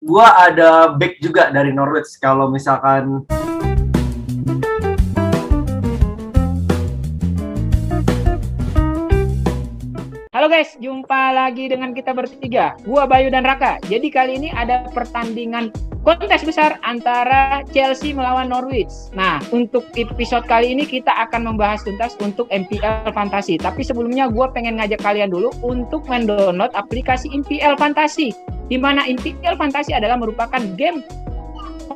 Gua ada back juga dari Norwich kalau misalkan. Halo guys, jumpa lagi dengan kita bertiga, gua Bayu dan Raka. Jadi kali ini ada pertandingan kontes besar antara Chelsea melawan Norwich. Nah, untuk episode kali ini kita akan membahas tuntas untuk MPL Fantasi. Tapi sebelumnya gua pengen ngajak kalian dulu untuk mendownload aplikasi MPL Fantasi. Di mana MPL Fantasi adalah merupakan game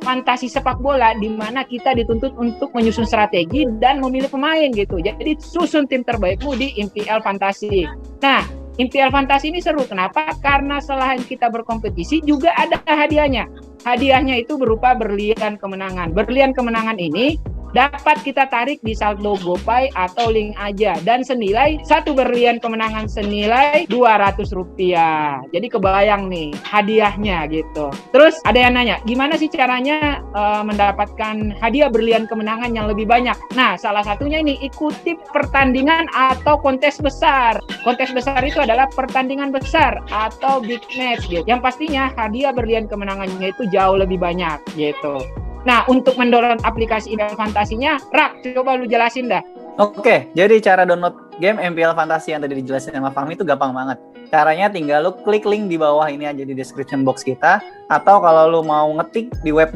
fantasi sepak bola di mana kita dituntut untuk menyusun strategi dan memilih pemain gitu. Jadi susun tim terbaikmu di MPL Fantasi. Nah, MPL Fantasi ini seru. Kenapa? Karena selain kita berkompetisi juga ada hadiahnya. Hadiahnya itu berupa berlian kemenangan. Berlian kemenangan ini dapat kita tarik di saldo GoPay atau link aja, dan senilai satu berlian kemenangan senilai Rp200. Jadi kebayang nih hadiahnya gitu. Terus ada yang nanya, gimana sih caranya mendapatkan hadiah berlian kemenangan yang lebih banyak? Nah, salah satunya ini ikuti pertandingan atau kontes besar. Kontes besar itu adalah pertandingan besar atau big match gitu. Yang pastinya hadiah berlian kemenangannya itu jauh lebih banyak gitu. Nah, untuk mendownload aplikasi MPL Fantasinya, Rak, coba lu jelasin dah. Oke, jadi cara download game MPL Fantasi yang tadi dijelasin sama Fahmi itu gampang banget. Caranya tinggal lu klik link di bawah ini aja di description box kita, atau kalau lu mau ngetik di web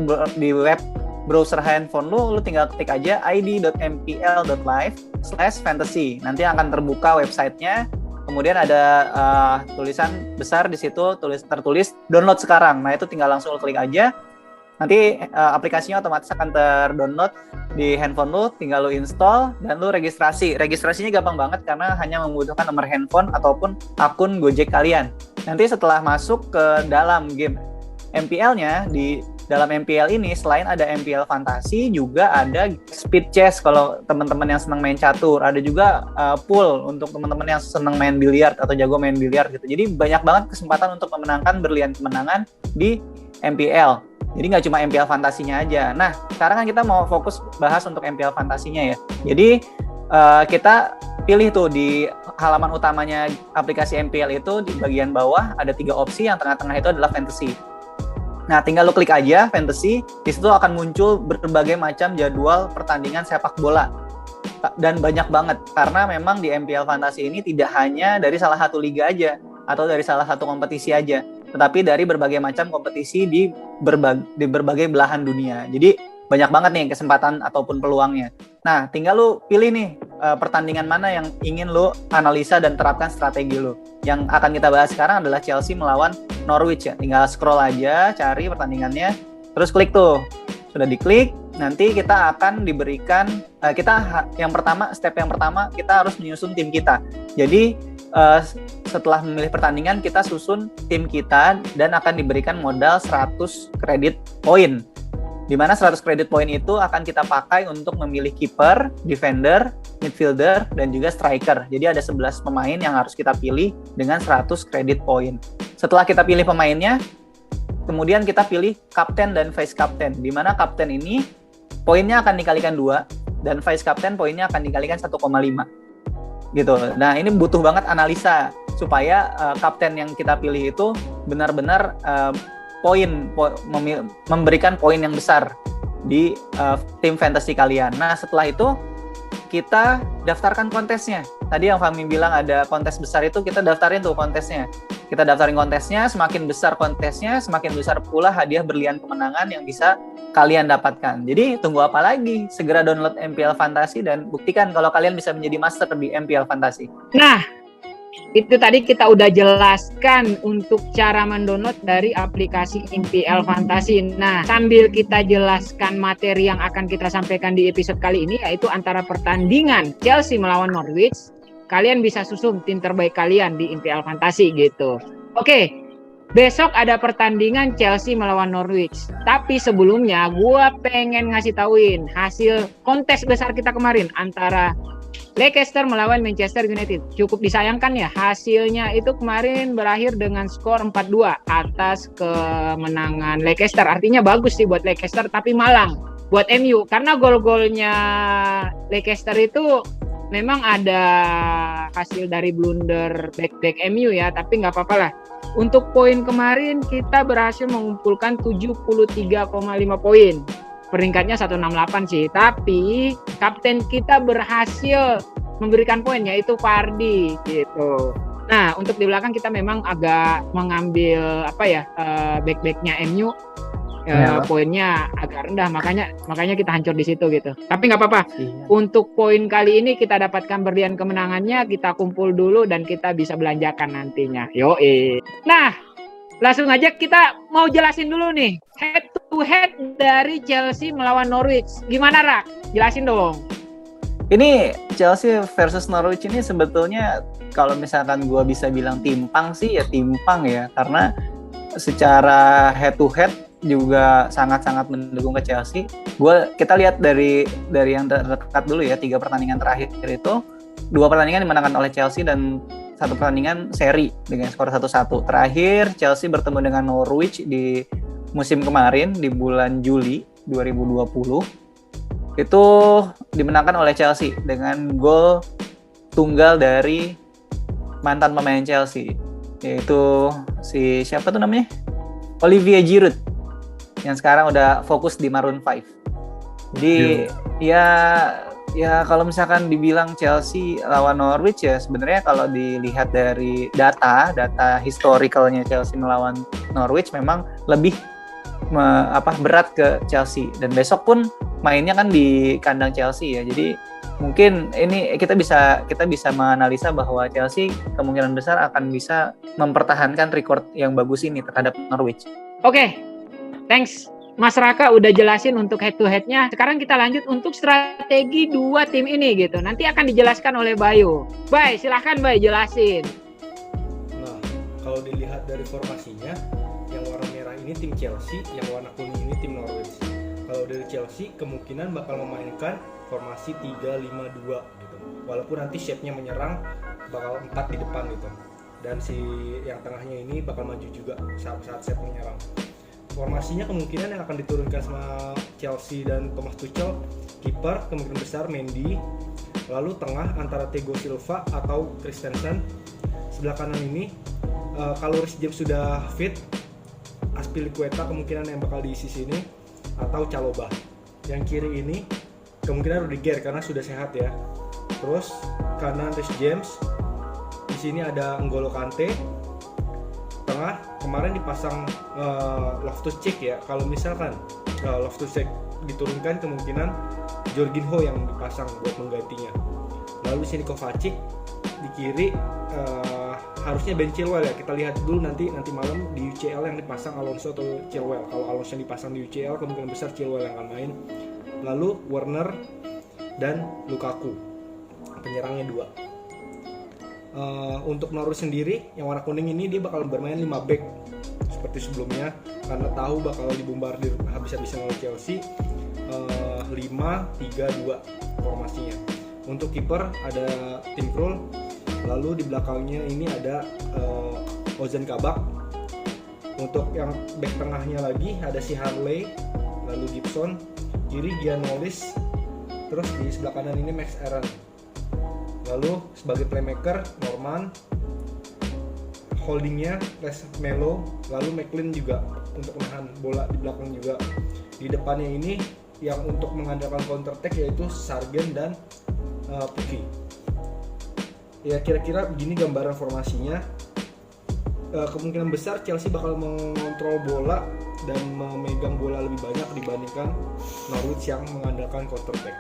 browser handphone lu tinggal ketik aja id.mpl.live/fantasy. Nanti akan terbuka websitenya. Kemudian ada tulisan besar di situ tertulis download sekarang. Nah, itu tinggal langsung klik aja. Nanti aplikasinya otomatis akan terdownload di handphone lu, tinggal lu install dan lu registrasi. Registrasinya gampang banget karena hanya membutuhkan nomor handphone ataupun akun Gojek kalian. Nanti setelah masuk ke dalam game MPL-nya, di dalam MPL ini selain ada MPL Fantasi juga ada speed chess kalau teman-teman yang senang main catur. Ada juga pool untuk teman-teman yang senang main biliar atau jago main biliar gitu. Jadi banyak banget kesempatan untuk memenangkan berlian kemenangan di MPL. Jadi nggak cuma MPL Fantasinya aja. Nah, sekarang kan kita mau fokus bahas untuk MPL Fantasinya ya. Jadi kita pilih tuh di halaman utamanya aplikasi MPL itu di bagian bawah ada 3 opsi, yang tengah-tengah itu adalah Fantasy. Nah, tinggal lu klik aja Fantasy, di situ akan muncul berbagai macam jadwal pertandingan sepak bola. Dan banyak banget, karena memang di MPL Fantasi ini tidak hanya dari salah satu liga aja, atau dari salah satu kompetisi aja, tetapi dari berbagai macam kompetisi di berbagai belahan dunia. Jadi banyak banget nih kesempatan ataupun peluangnya. Nah, tinggal lu pilih nih pertandingan mana yang ingin lu analisa dan terapkan strategi lu. Yang akan kita bahas sekarang adalah Chelsea melawan Norwich ya. Tinggal scroll aja, cari pertandingannya, terus klik tuh. Sudah diklik, nanti kita akan diberikan step yang pertama kita harus menyusun tim kita. Jadi setelah memilih pertandingan, kita susun tim kita dan akan diberikan modal 100 kredit poin. Di mana 100 kredit poin itu akan kita pakai untuk memilih kiper, defender, midfielder, dan juga striker. Jadi ada 11 pemain yang harus kita pilih dengan 100 kredit poin. Setelah kita pilih pemainnya, kemudian kita pilih kapten dan vice kapten. Di mana kapten ini poinnya akan dikalikan 2 dan vice kapten poinnya akan dikalikan 1,5. Gitu. Nah, ini butuh banget analisa supaya kapten yang kita pilih itu benar-benar memberikan poin yang besar di tim fantasy kalian. Nah, setelah itu kita daftarkan kontesnya. Tadi yang Fahmi bilang ada kontes besar itu, kita daftarin tuh kontesnya. Kita daftarin kontesnya, semakin besar kontesnya, semakin besar pula hadiah berlian kemenangan yang bisa kalian dapatkan. Jadi tunggu apa lagi? Segera download MPL Fantasi dan buktikan kalau kalian bisa menjadi master di MPL Fantasi. Nah, itu tadi kita udah jelaskan untuk cara mendownload dari aplikasi MPL Fantasi. Nah, sambil kita jelaskan materi yang akan kita sampaikan di episode kali ini, yaitu antara pertandingan Chelsea melawan Norwich, kalian bisa susun tim terbaik kalian di MPL Fantasi gitu. Oke, besok ada pertandingan Chelsea melawan Norwich. Tapi sebelumnya gue pengen ngasih tauin hasil kontes besar kita kemarin antara Leicester melawan Manchester United. Cukup disayangkan ya, hasilnya itu kemarin berakhir dengan skor 4-2 atas kemenangan Leicester. Artinya bagus sih buat Leicester, tapi malang buat MU. Karena gol-golnya Leicester itu memang ada hasil dari blunder back MU ya, tapi nggak apa-apa lah. Untuk poin kemarin kita berhasil mengumpulkan 73,5 poin. Peringkatnya 168 sih, tapi kapten kita berhasil memberikan poin, yaitu Vardy gitu. Nah, untuk di belakang kita memang agak mengambil back-backnya MU. Poinnya agak rendah, makanya kita hancur di situ gitu. Tapi nggak apa-apa. Untuk poin kali ini kita dapatkan berlian kemenangannya, kita kumpul dulu dan kita bisa belanjakan nantinya. Yoi. Nah, langsung aja kita mau jelasin dulu nih head to head dari Chelsea melawan Norwich. Gimana, Rak? Jelasin dong. Ini Chelsea versus Norwich ini sebetulnya kalau misalkan gue bisa bilang timpang sih ya timpang ya, karena secara head to head juga sangat-sangat mendukung ke Chelsea. Kita lihat dari yang terdekat dulu ya, 3 pertandingan terakhir itu 2 pertandingan dimenangkan oleh Chelsea dan 1 pertandingan seri dengan skor 1-1. Terakhir Chelsea bertemu dengan Norwich di musim kemarin di bulan Juli 2020. Itu dimenangkan oleh Chelsea dengan gol tunggal dari mantan pemain Chelsea, yaitu si siapa tuh namanya? Olivier Giroud, yang sekarang udah fokus di Maroon 5. Jadi ya kalau misalkan dibilang Chelsea lawan Norwich ya sebenarnya kalau dilihat dari data historicalnya Chelsea melawan Norwich memang lebih berat ke Chelsea, dan besok pun mainnya kan di kandang Chelsea ya. Jadi mungkin ini kita bisa menganalisa bahwa Chelsea kemungkinan besar akan bisa mempertahankan record yang bagus ini terhadap Norwich. Oke. Thanks Mas Raka udah jelasin untuk head to head-nya. Sekarang kita lanjut untuk strategi 2 tim ini gitu. Nanti akan dijelaskan oleh Bayu. Bay, silahkan Bay jelasin. Nah, kalau dilihat dari formasinya, yang warna merah ini tim Chelsea, yang warna kuning ini tim Norwich. Kalau dari Chelsea kemungkinan bakal memainkan formasi 3-5-2 gitu. Walaupun nanti shape-nya menyerang bakal 4 di depan gitu. Dan si yang tengahnya ini bakal maju juga saat shape menyerang. Formasinya kemungkinan yang akan diturunkan sama Chelsea dan Thomas Tuchel, kiper kemungkinan besar Mendy, lalu tengah antara Thiago Silva atau Christensen. Sebelah kanan ini kalau Reece James sudah fit, Azpilicueta kemungkinan yang bakal diisi sini, atau Chalobah. Yang kiri ini kemungkinan Rudiger karena sudah sehat ya. Terus kanan Reece James, di sini ada N'Golo Kante. Tengah kemarin dipasang Loftus-Cheek ya. Kalau misalkan Loftus-Cheek diturunkan kemungkinan Jorginho yang dipasang buat menggantinya. Lalu sini Kovacic di kiri, harusnya Ben Chilwell ya. Kita lihat dulu nanti malam di UCL yang dipasang Alonso atau Chilwell. Kalau Alonso yang dipasang di UCL kemungkinan besar Chilwell yang akan main. Lalu Werner dan Lukaku, penyerangnya 2. Untuk Norwich sendiri yang warna kuning ini dia bakal bermain 5 back seperti sebelumnya karena tahu bakal dibombardir habis-habisan oleh Chelsea. 5-3-2 formasinya. Untuk kiper ada Tim Krul, lalu di belakangnya ini ada Ozan Kabak. Untuk yang back tengahnya lagi ada si Harley, lalu Gibson, kiri Giannolis, terus di sebelah kanan ini Max Aaron. Lalu sebagai playmaker Norman, holdingnya Les Melo, lalu McLean juga untuk menahan bola di belakang juga. Di depannya ini yang untuk mengandalkan counter attack yaitu Sargent dan Puki. Ya kira-kira begini gambaran formasinya. Kemungkinan besar Chelsea bakal mengontrol bola dan memegang bola lebih banyak dibandingkan Norwich yang mengandalkan counter attack.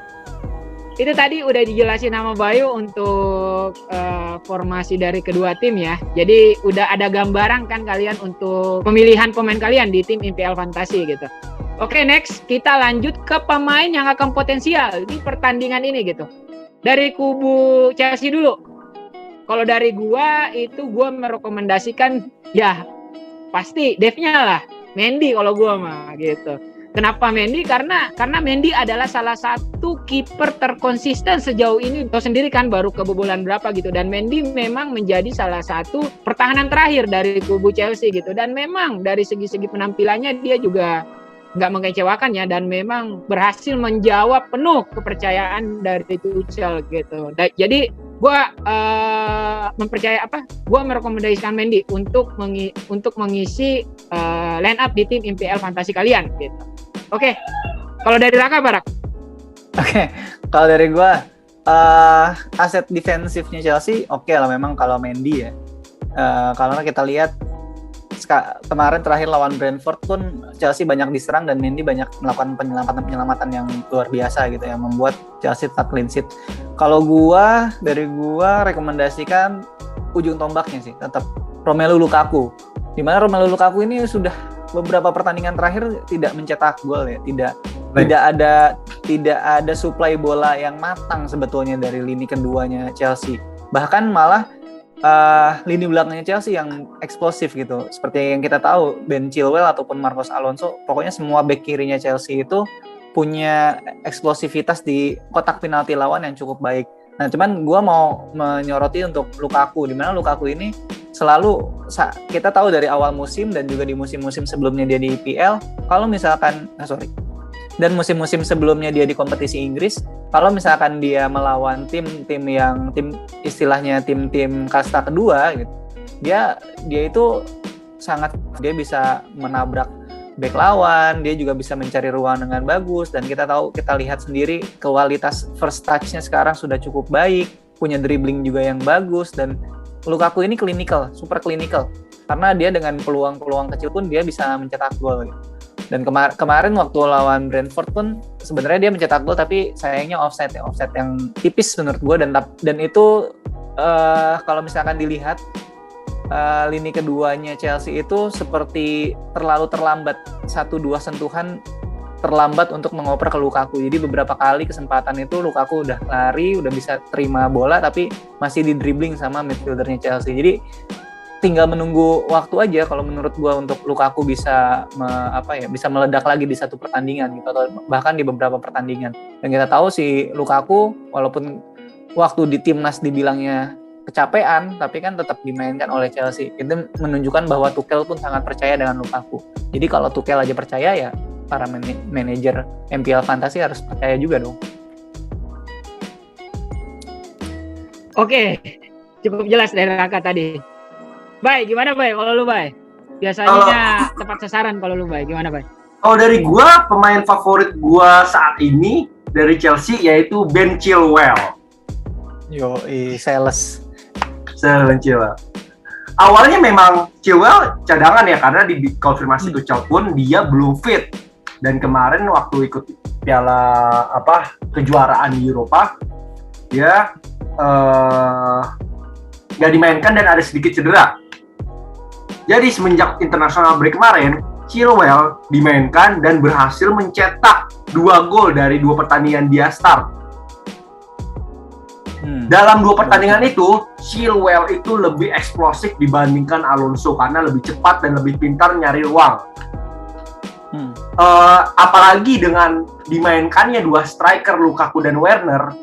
Itu tadi udah dijelasin sama Bayu untuk formasi dari kedua tim ya. Jadi udah ada gambaran kan kalian untuk pemilihan pemain kalian di tim IPL Fantasi gitu. Oke, next kita lanjut ke pemain yang akan potensial di pertandingan ini gitu. Dari kubu Chelsea dulu. Kalau dari gua merekomendasikan ya pasti Dave-nya lah. Mendy kalau gua mah gitu. Kenapa Mendy? Karena Mendy adalah salah satu kiper terkonsisten sejauh ini. Tahu sendiri kan baru kebobolan berapa gitu. Dan Mendy memang menjadi salah satu pertahanan terakhir dari kubu Chelsea gitu. Dan memang dari segi-segi penampilannya dia juga nggak mengecewakan ya, dan memang berhasil menjawab penuh kepercayaan dari Tuchel gitu. Jadi gue gue merekomendasikan Mendy untuk mengisi line up di tim IPL fantasi kalian gitu. Oke. Kalau dari Raka, Barak? Oke, kalau dari gue aset defensifnya Chelsea oke lah memang kalau Mendy ya. Karena kita lihat kemarin terakhir lawan Brentford pun Chelsea banyak diserang dan Mendy banyak melakukan penyelamatan yang luar biasa gitu yang membuat Chelsea tetap clean sheet. Kalau dari gua rekomendasikan ujung tombaknya sih tetap Romelu Lukaku. Di mana Romelu Lukaku ini sudah beberapa pertandingan terakhir tidak mencetak gol ya, tidak ada suplai bola yang matang sebetulnya dari lini keduanya Chelsea. Bahkan malah lini belakangnya Chelsea yang eksplosif gitu. Seperti yang kita tahu, Ben Chilwell ataupun Marcos Alonso, pokoknya semua bek kirinya Chelsea itu punya eksplosivitas di kotak penalti lawan yang cukup baik. Nah, cuman gue mau menyoroti untuk Lukaku, di mana Lukaku ini selalu kita tahu dari awal musim dan juga di musim-musim sebelumnya dia di IPL, kalau misalkan dan musim-musim sebelumnya dia di kompetisi Inggris, kalau misalkan dia melawan tim istilahnya tim kasta kedua gitu, dia itu dia bisa menabrak bek lawan, dia juga bisa mencari ruang dengan bagus, dan kita lihat sendiri kualitas first touch-nya sekarang sudah cukup baik, punya dribbling juga yang bagus, dan Lukaku ini super clinical, karena dia dengan peluang-peluang kecil pun dia bisa mencetak gol gitu. Dan kemarin waktu lawan Brentford pun sebenarnya dia mencetak gol tapi sayangnya offside yang tipis menurut gue, dan itu kalau misalkan dilihat lini keduanya Chelsea itu seperti terlalu terlambat, 1-2 sentuhan terlambat untuk mengoper ke Lukaku. Jadi beberapa kali kesempatan itu Lukaku udah lari, udah bisa terima bola tapi masih di dribbling sama midfieldernya Chelsea. Jadi tinggal menunggu waktu aja kalau menurut gua untuk Lukaku bisa bisa meledak lagi di satu pertandingan gitu, atau bahkan di beberapa pertandingan. Dan kita tahu si Lukaku walaupun waktu di timnas dibilangnya kecapean, tapi kan tetap dimainkan oleh Chelsea. Itu menunjukkan bahwa Tuchel pun sangat percaya dengan Lukaku. Jadi kalau Tuchel aja percaya, ya para manajer MPL Fantasy harus percaya juga dong. Oke, cukup jelas dari Raka tadi. Bay, gimana Bay? Kalau lu Bay? Biasanya tepat sasaran kalau lu Bay. Gimana Bay? Kalau dari gua, pemain favorit gua saat ini dari Chelsea yaitu Ben Chilwell. Sales. Chilwell. Awalnya memang Chilwell cadangan ya, karena di konfirmasi Tuchel pun dia belum fit. Dan kemarin waktu ikut piala kejuaraan di Eropa, dia nggak dimainkan dan ada sedikit cedera. Jadi semenjak international break kemarin, Chilwell dimainkan dan berhasil mencetak 2 gol dari 2 pertandingan dia start. Dalam 2 pertandingan itu, Chilwell itu lebih eksplosif dibandingkan Alonso karena lebih cepat dan lebih pintar nyari ruang. Apalagi dengan dimainkannya 2 striker Lukaku dan Werner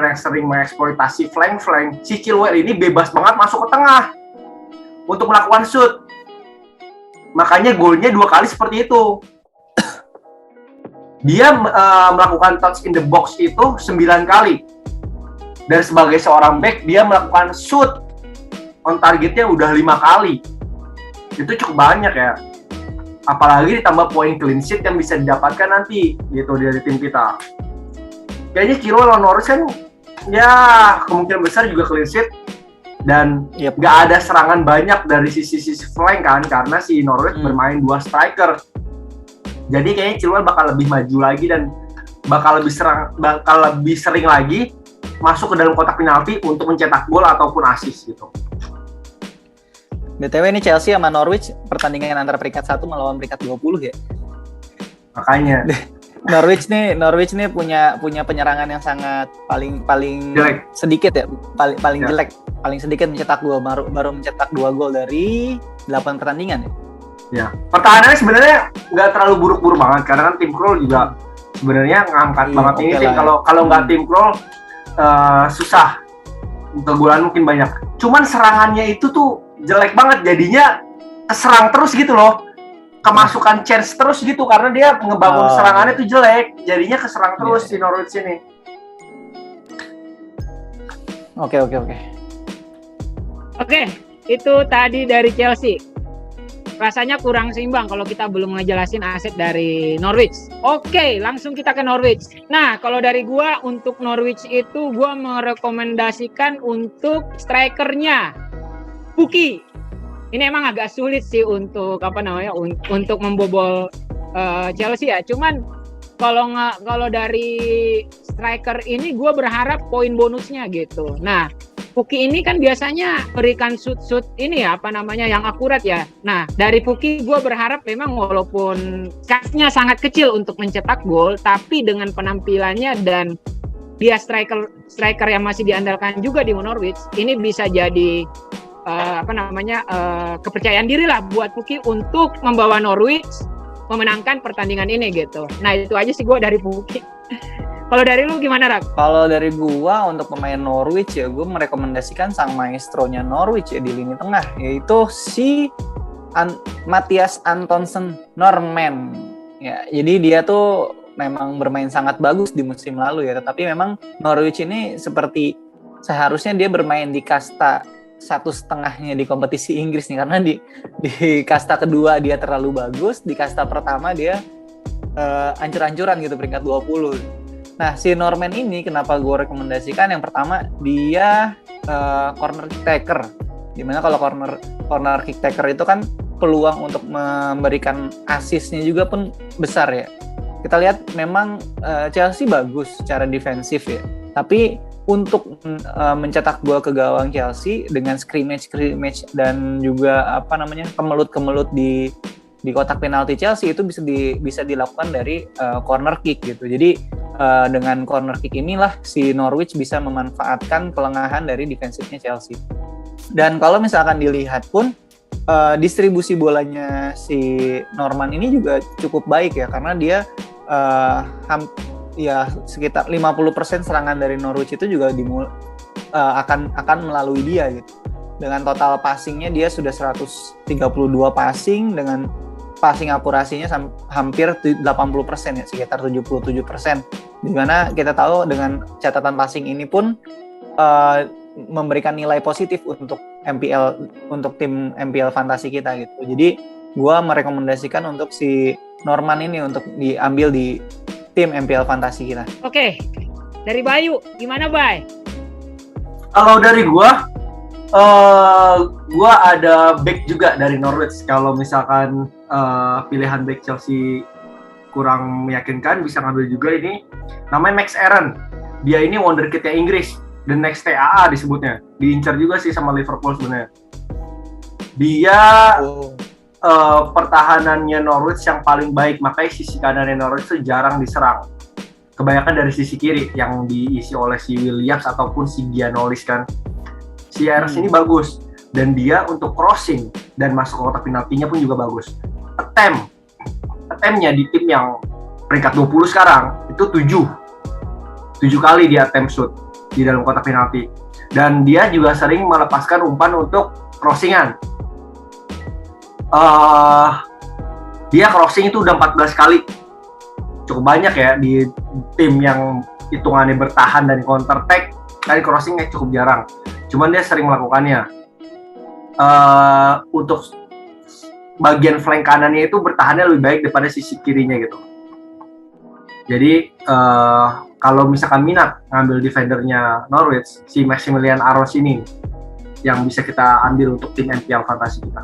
yang sering mengeksploitasi flank, si Chilwell ini bebas banget masuk ke tengah untuk melakukan shoot. Makanya golnya 2 kali seperti itu. Dia melakukan touch in the box itu 9 kali. Dan sebagai seorang back, dia melakukan shoot on targetnya udah 5 kali. Itu cukup banyak ya. Apalagi ditambah poin clean sheet yang bisa didapatkan nanti gitu dari tim kita. Kayaknya Chilwell lawan Norwich kan ya kemungkinan besar juga clean sheet, dan nggak ada serangan banyak dari sisi flank kan, karena si Norwich bermain 2 striker. Jadi kayaknya Chilwell bakal lebih maju lagi dan bakal lebih sering lagi masuk ke dalam kotak penalti untuk mencetak gol ataupun assist gitu. BTW ini Chelsea sama Norwich pertandingan antara peringkat 1 melawan peringkat 20 ya. Makanya Norwich nih punya penyerangan yang sangat paling jelek. Sedikit ya, paling jelek, paling sedikit mencetak 2, baru mencetak 2 gol dari 8 pertandingan ya. Ya, pertahanannya sebenarnya nggak terlalu buruk-buruk banget karena kan tim Krul juga sebenarnya ngangkat banget ini tim. Kalau nggak tim Krul susah, keunggulan mungkin banyak. Cuman serangannya itu tuh jelek banget, jadinya keserang terus gitu loh. kemasukan chance terus gitu karena dia ngebangun serangannya tuh jelek, jadinya keserang terus di Norwich ini. Oke. Oke, itu tadi dari Chelsea. Rasanya kurang seimbang kalau kita belum ngejelasin aset dari Norwich. Oke, langsung kita ke Norwich. Nah, kalau dari gua untuk Norwich itu gua merekomendasikan untuk strikernya Pukki. Ini emang agak sulit sih untuk untuk membobol Chelsea ya. Cuman kalau dari striker ini gue berharap poin bonusnya gitu. Nah, Pukki ini kan biasanya berikan shoot ini ya yang akurat ya. Nah, dari Pukki gue berharap memang walaupun chance-nya sangat kecil untuk mencetak gol, tapi dengan penampilannya dan dia striker yang masih diandalkan juga di Norwich, ini bisa jadi kepercayaan diri lah buat Pukki untuk membawa Norwich memenangkan pertandingan ini gitu. Nah, itu aja sih gue dari Pukki. Kalau dari lu gimana, Rak? Kalau dari gua untuk pemain Norwich ya, gue merekomendasikan sang maestronya Norwich ya di lini tengah, yaitu si Mathias Antonsen Norman. Ya, jadi dia tuh memang bermain sangat bagus di musim lalu ya, tetapi memang Norwich ini seperti seharusnya dia bermain di kasta 1,5-nya di kompetisi Inggris nih, karena di kasta kedua dia terlalu bagus, di kasta pertama dia ancur-ancuran gitu peringkat 20. Nah, si Norman ini kenapa gue rekomendasikan? Yang pertama, dia corner kick taker. Dimana kalau corner kick taker itu kan peluang untuk memberikan asisnya juga pun besar ya. Kita lihat memang Chelsea bagus secara defensif ya, tapi untuk mencetak gol ke gawang Chelsea dengan scrimmage dan juga kemelut di kotak penalti Chelsea itu bisa dilakukan dari corner kick gitu. Jadi dengan corner kick inilah si Norwich bisa memanfaatkan kelengahan dari defensifnya Chelsea. Dan kalau misalkan dilihat pun distribusi bolanya si Norman ini juga cukup baik ya, karena dia sekitar 50% serangan dari Norwich itu juga akan melalui dia gitu. Dengan total passingnya dia sudah 132 passing dengan passing akurasinya hampir 80% ya, sekitar 77%. Dimana kita tahu dengan catatan passing ini pun memberikan nilai positif untuk tim MPL fantasi kita gitu. Jadi gua merekomendasikan untuk si Norman ini untuk diambil di tim MPL fantasi kita. Oke, dari Bayu, gimana Bay? Kalau dari gua ada back juga dari Norwich. Kalau misalkan pilihan back Chelsea kurang meyakinkan, bisa ngambil juga ini. Namanya Max Aaron. Dia ini wonderkidnya Inggris. The next TAA disebutnya. Diincar juga sih sama Liverpool sebenarnya. Dia pertahanannya Norwich yang paling baik, makanya sisi kanannya Norwich itu jarang diserang. Kebanyakan dari sisi kiri yang diisi oleh si Williams ataupun si Gianolis kan. Si Ayers ini bagus, dan dia untuk crossing dan masuk ke kotak penaltinya pun juga bagus. Attempt-nya di tim yang peringkat 20 sekarang itu 7 kali dia attempt shoot di dalam kotak penalti, dan dia juga sering melepaskan umpan untuk crossingan. Dia crossing itu udah 14 kali, cukup banyak ya di tim yang hitungannya bertahan dan counter attack. Kali crossingnya cukup jarang, cuman dia sering melakukannya. Untuk bagian flank kanannya itu bertahannya lebih baik daripada sisi kirinya gitu. Jadi kalau misalkan minat ngambil defendernya Norwich, si Maximilian Arons ini yang bisa kita ambil untuk tim MPL fantasi kita.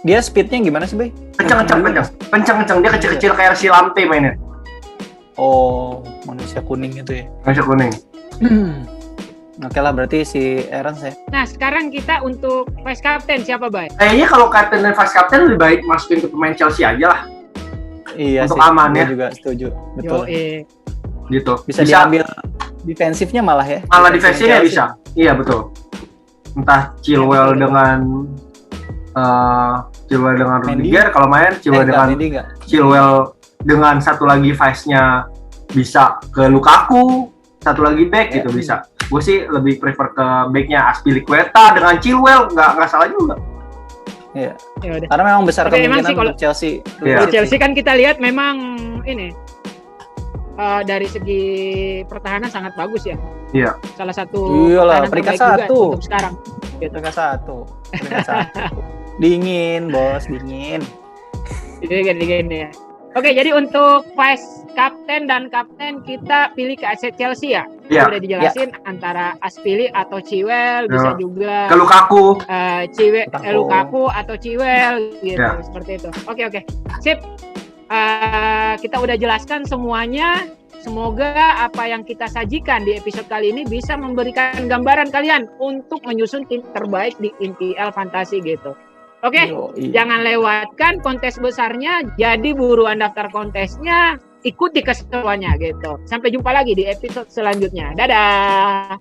Dia speednya gimana sih, Bay? Kencang. Dia kecil-kecil kayak si Lamte mainnya. Oh, manusia kuning itu ya. Manusia kuning. Oke lah, berarti si Aaron ya. Nah, sekarang kita untuk vice captain siapa, Bay? Kayaknya kalau captain dan vice captain lebih baik masukin ke pemain Chelsea aja lah. Iya untuk sih, aman ya. juga setuju. Betul. Gitu. Bisa diambil defensifnya malah ya. Malah defensifnya bisa. Iya, betul. Entah Chilwell dengan Rudiger kalau main, Chilwell dengan satu lagi vice-nya bisa ke Lukaku, satu lagi back gitu bisa. Gue sih lebih prefer ke back-nya Azpilicueta dengan Chilwell, nggak salah juga. Iya. Ya udah. Karena memang besar Tapi emang kemungkinan sih kalau- untuk Chelsea. Iya. Untuk Chelsea kan kita lihat memang ini dari segi pertahanan sangat bagus ya. Iya. Salah satu Iyalah, pertahanan peringkat terbaik juga 1. untuk sekarang. Gitu. Peringkat 1. Peringkat 1. Dingin, Bos, dingin. Gini ya. Oke, jadi untuk vice captain dan kapten kita pilih ke AC Chelsea ya. Iya. Udah dijelasin antara Aspili atau Chilwell, bisa juga Ke Lukaku. Lukaku atau Chilwell gitu, Ya. seperti itu. Oke. Sip. Kita udah jelaskan semuanya. Semoga apa yang kita sajikan di episode kali ini bisa memberikan gambaran kalian untuk menyusun tim terbaik di IPL Fantasi gitu. Oke, jangan lewatkan kontes besarnya. Jadi buruan daftar kontesnya, ikuti keseruannya gitu. Sampai jumpa lagi di episode selanjutnya. Dadah.